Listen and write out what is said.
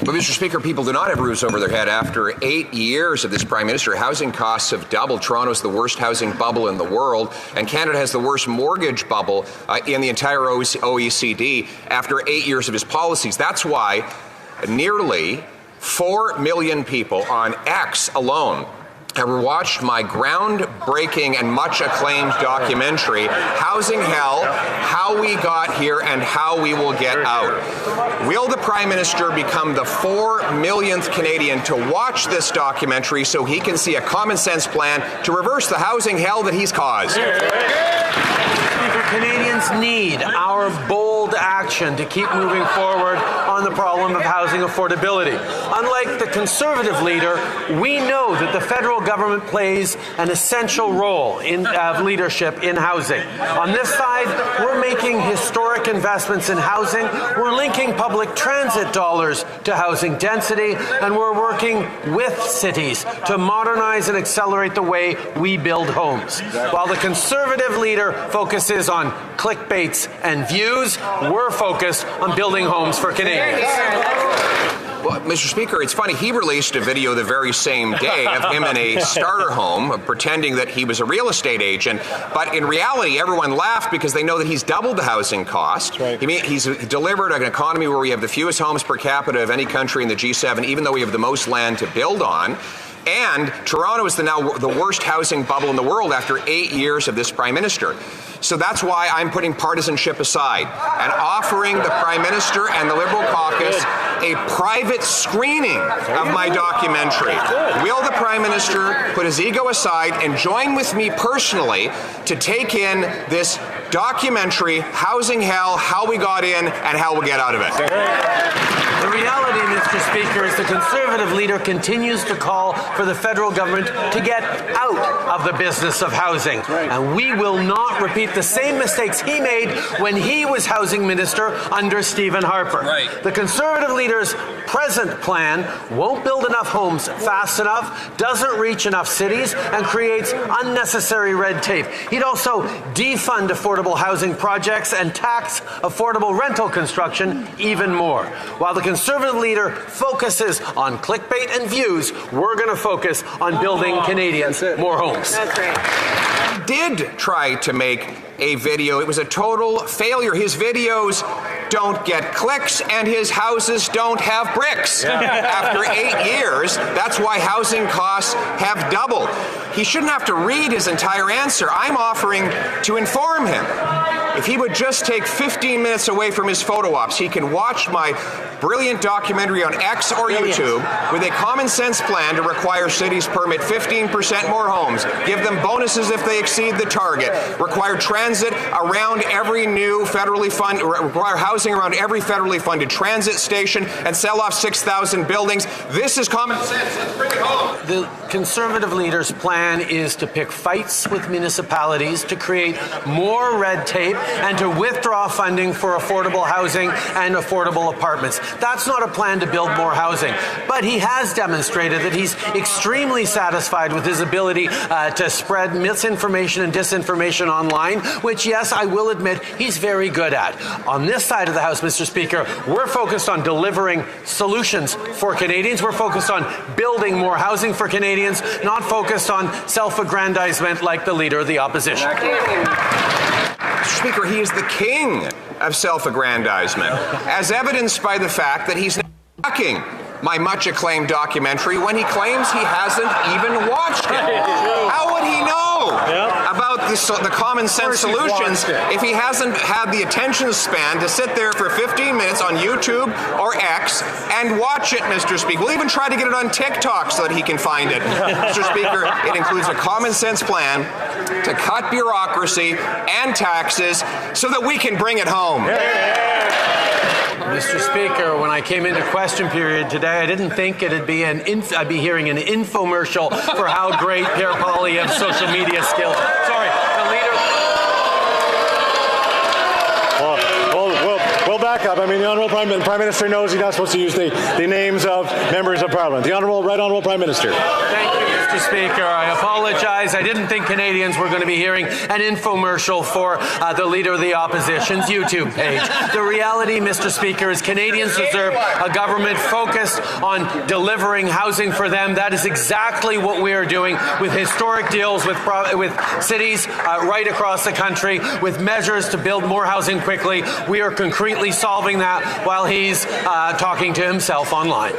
But, Mr. Speaker, people do not have roofs over their head. After 8 years of this Prime Minister, housing costs have doubled. Toronto's the worst housing bubble in the world, and Canada has the worst mortgage bubble in the entire OECD after 8 years of his policies. That's why nearly 4 million people on X alone have watched my groundbreaking and much acclaimed documentary, Housing Hell, How We Got Here and How We Will Get Out. Will the Prime Minister become the 4 millionth Canadian to watch this documentary so he can see a common sense plan to reverse the housing hell that he's caused? Canadians need our bold action to keep moving forward on the problem of housing affordability. Unlike the Conservative leader, we know that the federal government plays an essential role in leadership in housing. On this side, we're making historic investments in housing, we're linking public transit dollars to housing density, and we're working with cities to modernize and accelerate the way we build homes. While the Conservative leader focuses on clickbaits and views, we're focused on building homes for Canadians. Well, Mr. Speaker, it's funny, he released a video the very same day of him in a starter home pretending that he was a real estate agent, but in reality everyone laughed because they know that he's doubled the housing cost. Right. He's delivered an economy where we have the fewest homes per capita of any country in the G7, even though we have the most land to build on. And Toronto is now the worst housing bubble in the world after 8 years of this Prime Minister. So that's why I'm putting partisanship aside and offering the Prime Minister and the Liberal caucus a private screening of my documentary. Will the Prime Minister put his ego aside and join with me personally to take in this documentary, Housing Hell, How We Got In and How We'll Get Out of it? The reality, Mr. Speaker, is the Conservative leader continues to call for the federal government to get out of the business of housing. And we will not repeat the same mistakes he made when he was housing minister under Stephen Harper. The Conservative leader's present plan won't build enough homes fast enough, doesn't reach enough cities, and creates unnecessary red tape. He'd also defund affordable housing projects and tax affordable rental construction even more. While the Conservative leader focuses on clickbait and views, we're going to focus on building Canadians more homes. That's right. He did try to make a video. It was a total failure. His videos don't get clicks and his houses don't have bricks. After 8 years, that's why housing costs have doubled. He shouldn't have to read his entire answer. I'm offering to inform him. If he would just take 15 minutes away from his photo ops, he can watch my brilliant documentary on X or YouTube with a common sense plan to require cities permit 15% more homes, give them bonuses if they exceed the target, require transit around every new federally funded, require housing around every federally funded transit station, and sell off 6,000 buildings. This is common sense. Let's bring it home. The Conservative leader's plan is to pick fights with municipalities, to create more red tape, and to withdraw funding for affordable housing and affordable apartments. That's not a plan to build more housing. But he has demonstrated that he's extremely satisfied with his ability to spread misinformation and disinformation online, which, yes, I will admit, he's very good at. On this side of the House, Mr. Speaker, we're focused on delivering solutions for Canadians. We're focused on building more housing for Canadians, not focused on self-aggrandizement like the Leader of the Opposition. Mr. Speaker, he is the king of self-aggrandizement, as evidenced by the fact that he's attacking my much-acclaimed documentary when he claims he hasn't even watched it. How would he know about the common sense solutions if he hasn't had the attention span to sit there for 15 minutes on YouTube or X and watch it, Mr. Speaker? We'll even try to get it on TikTok so that he can find it. Mr. Speaker, it includes a common sense plan to cut bureaucracy and taxes so that we can bring it home. Mr. Speaker, when I came into question period today, I didn't think I'd be hearing an infomercial for how great Pierre P has social media skills. Sorry, the leader. We'll back up. I mean, the Honourable Prime Minister knows he's not supposed to use the names of members of Parliament. The Right Honourable Prime Minister. Thank you. Mr. Speaker. I apologize. I didn't think Canadians were going to be hearing an infomercial for the Leader of the Opposition's YouTube page. The reality, Mr. Speaker, is Canadians deserve a government focused on delivering housing for them. That is exactly what we are doing with historic deals with cities right across the country, with measures to build more housing quickly. We are concretely solving that while he's talking to himself online.